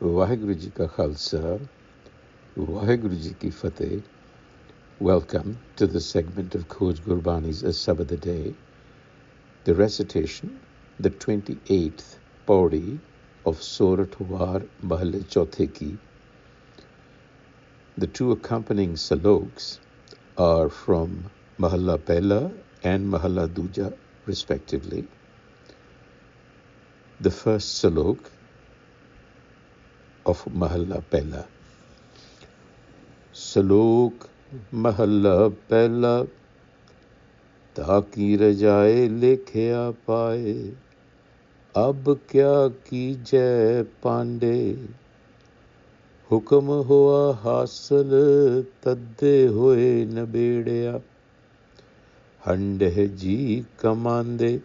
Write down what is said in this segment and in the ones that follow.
Vaheguru Ji Ka Khalsa, Vaheguru Ji Ki Fateh. Welcome to the segment of Khoj Gurbani's a-sabad-a-day, the recitation, the 28th pauri of Surat War Mahalle Chauthe Ki. The two accompanying saloks are from Mahalla Pehla and Mahalla Duja, respectively. The first salok of Mahalla Pehla. Salok Mahalla Pehla, ताकि रजाए लिखया पाए, अब क्या कीजै पांडे, हुक्म हुआ हासिल तद्दे होए नबेड़िया, हंडे जी कमांदे.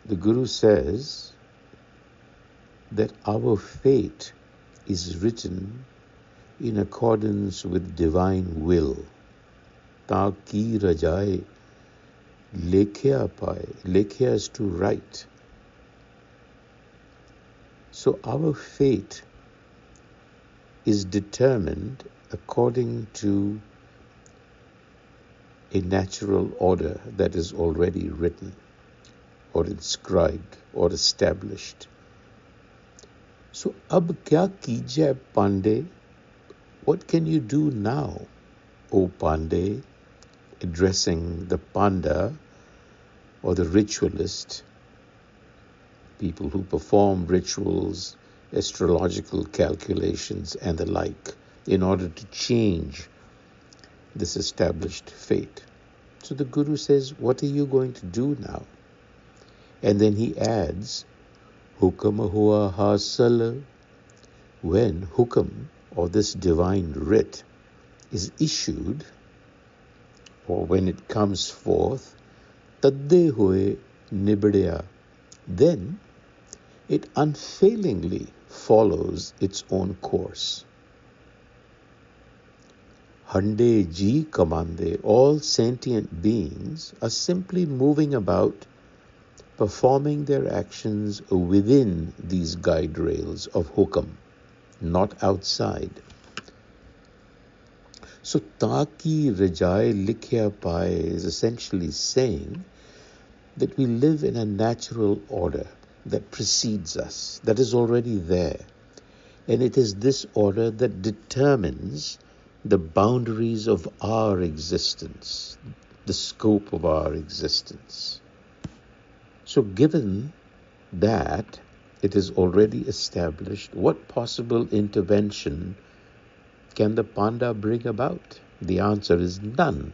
The Guru says that our fate is written in accordance with divine will. Taki Rajai, Lekhya Pai. Lekhya is to write. So our fate is determined according to a natural order that is already written or inscribed or established. So, ab kya kijai Pandey? What can you do now, O Pandey? Addressing the Panda or the ritualist, people who perform rituals, astrological calculations and the like in order to change this established fate. So the Guru says, what are you going to do now? And then he adds, Hukam hua hasal, when hukam or this divine writ is issued, or when it comes forth, tadde hoye nibadya, then it unfailingly follows its own course. Hande ji kamande, all sentient beings are simply moving about, performing their actions within these guide rails of hukam, not outside. So Taki Rajai Likhya Pai is essentially saying that we live in a natural order that precedes us, that is already there. And it is this order that determines the boundaries of our existence, the scope of our existence. So given that it is already established, what possible intervention can the Panda bring about? The answer is none.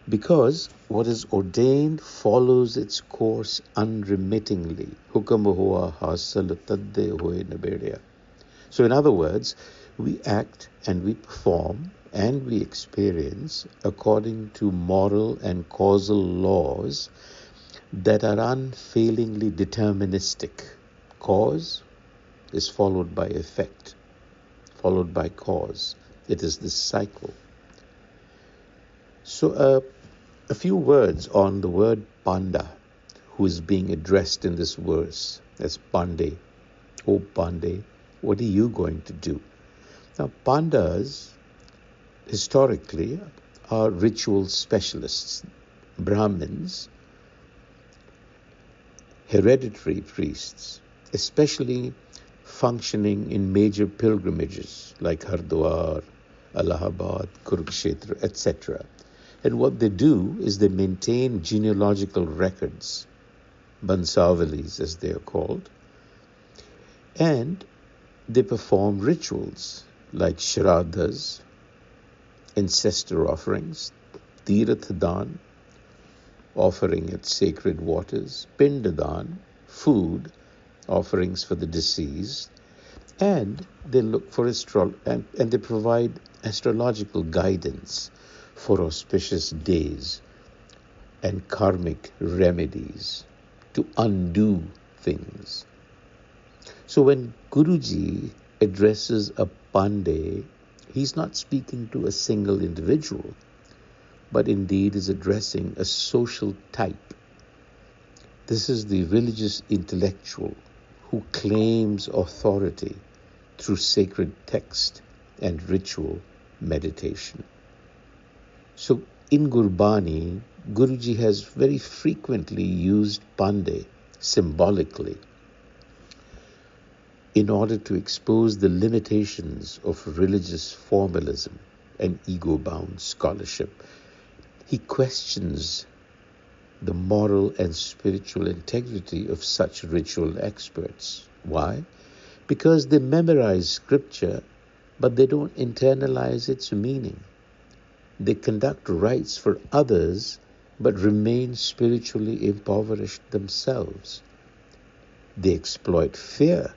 Because what is ordained follows its course unremittingly. Hukam hua hasal tadde hoye nabediya. So in other words, we act and we perform and we experience according to moral and causal laws that are unfailingly deterministic. Cause is followed by effect, followed by cause. It is this cycle. So a few words on the word Panda, who is being addressed in this verse as Pandey. Oh Pandey, what are you going to do? Now Pandas historically are ritual specialists, Brahmins, hereditary priests, especially functioning in major pilgrimages like Hardwar, Allahabad, Kurukshetra, etc. And what they do is they maintain genealogical records, Bansavalis as they are called, and they perform rituals like Shraddhas, ancestor offerings, Tirath-dan, offering at sacred waters, Pindadan, food, offerings for the deceased, and they look for and they provide astrological guidance for auspicious days and karmic remedies to undo things. So when Guruji addresses a Pandey, he's not speaking to a single individual, but indeed is addressing a social type This is the religious intellectual who claims authority through sacred text and ritual meditation. So in Gurbani, Guruji has very frequently used Pandey symbolically in order to expose the limitations of religious formalism and ego-bound scholarship. He questions the moral and spiritual integrity of such ritual experts. Why? Because they memorize scripture, but they don't internalize its meaning. They conduct rites for others, but remain spiritually impoverished themselves. They exploit fear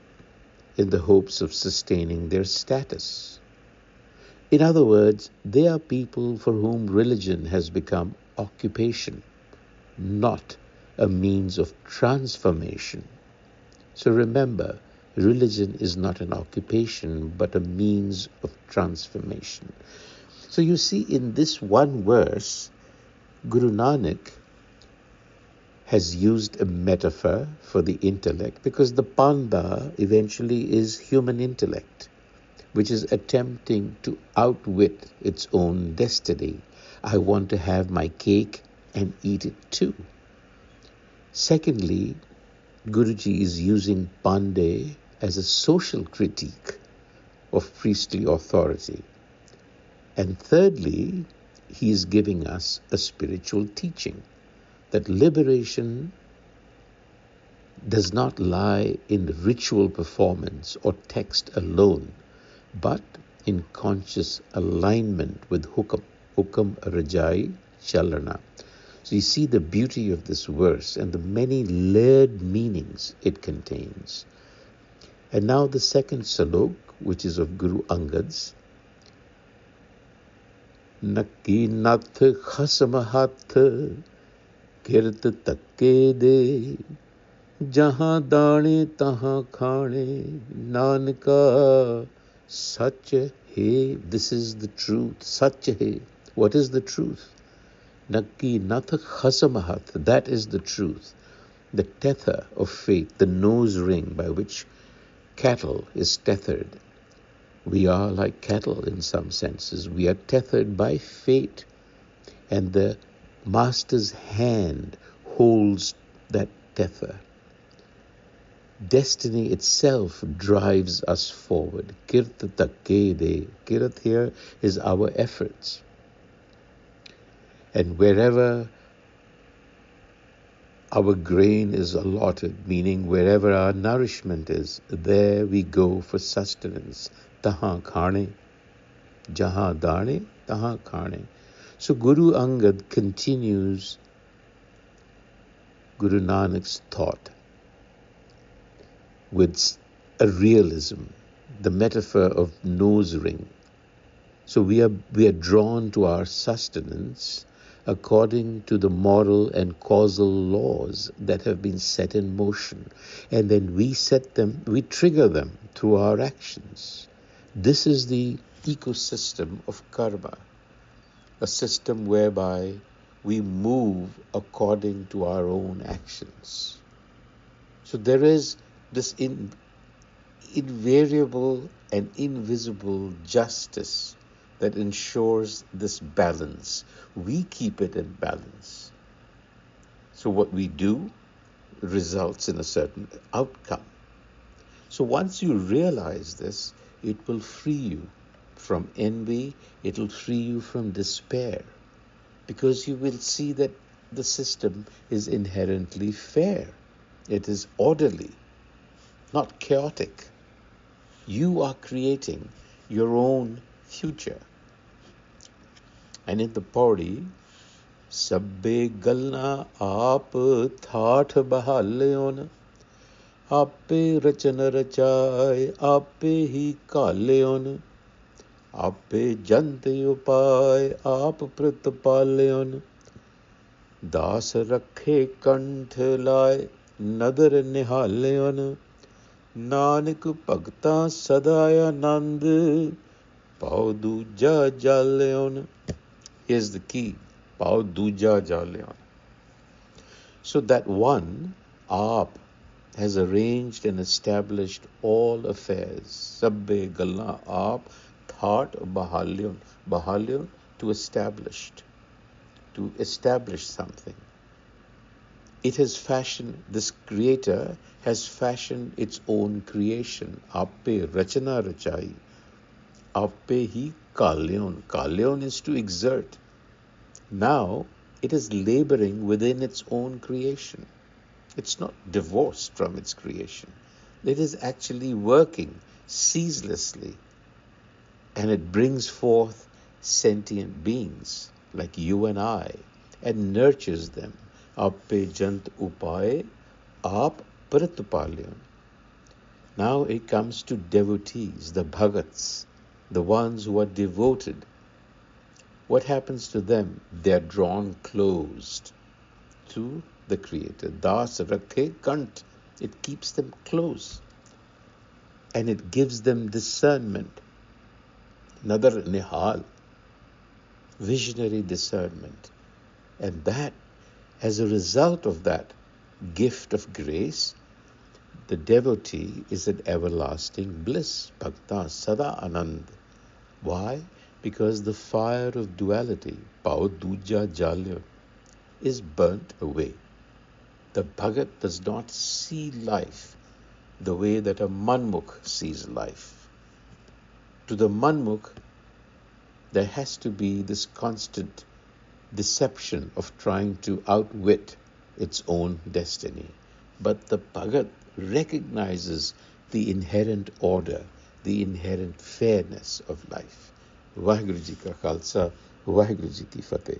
in the hopes of sustaining their status. In other words, they are people for whom religion has become occupation, not a means of transformation. So remember, religion is not an occupation, but a means of transformation. So you see, in this one verse, Guru Nanak has used a metaphor for the intellect, because the panda eventually is human intellect, which is attempting to outwit its own destiny. I want to have my cake and eat it too. Secondly, Guruji is using Pandey as a social critique of priestly authority. And thirdly, he is giving us a spiritual teaching that liberation does not lie in ritual performance or text alone, but in conscious alignment with hukam, Rajai, Chalana. So you see the beauty of this verse and the many layered meanings it contains. And now the second salok, which is of Guru Angad's. Nakki nath khasam hath kirt takke de, jahan dane tahan khane, nanka sach hai. This is the truth. Sach hai. What is the truth? Nakki nath khasam hath. That is the truth. The tether of faith, the nose ring by which cattle is tethered. We are like cattle in some senses. We are tethered by fate, and the Master's hand holds that tether. Destiny itself drives us forward. Kirt takke de. Kirat here is our efforts. And wherever our grain is allotted, meaning wherever our nourishment is, there we go for sustenance. Tahan khane, jahan dane, tahan khane. So Guru Angad continues Guru Nanak's thought with a realism, the metaphor of nose ring. So we are drawn to our sustenance according to the moral and causal laws that have been set in motion. And then we trigger them through our actions. This is the ecosystem of karma, a system whereby we move according to our own actions. So there is this invariable and invisible justice that ensures this balance. We keep it in balance. So what we do results in a certain outcome. So once you realize this, it will free you from envy, it will free you from despair, because you will see that the system is inherently fair. It is orderly, not chaotic. You are creating your own future. And in the Pauri, Sabbe galna aap thath bahalyon, ape rachana rachai, ape hi kalyon, ape jante upay, aap pratpalyon, das rakhe kanth lai, nadar nihalyon, nanak bhagta sadaya nand, pau duja jalyon. Here's the key. Pau duja jalyon. So that one, Aap, has arranged and established all affairs. Sabbe Galla Aap, thought of Bahalyon. Bahalyon, to establish something. It has fashioned, this creator has fashioned its own creation. Appe Rachana Rachai. Appe hi Kalyon. Kalyon is to exert. Now it is laboring within its own creation. It's not divorced from its creation. It is actually working ceaselessly. And it brings forth sentient beings like you and I and nurtures them. Appe jant upaye aap pratupalyan. Now it comes to devotees, the bhagats, the ones who are devoted. What happens to them? They are drawn closed to the Creator. Das rakhe kant. It keeps them close. And it gives them discernment. Another nihal, visionary discernment. And that, as a result of that gift of grace, the devotee is in everlasting bliss. Bhakta sada anand. Why? Because the fire of duality, pao duja jalya, is burnt away. The bhagat does not see life the way that a manmukh sees life. To the manmukh, there has to be this constant deception of trying to outwit its own destiny. But the bhagat recognizes the inherent order, the inherent fairness of life. Vaheguru Ji ka Khalsa, Vaheguru Ji ki Fateh.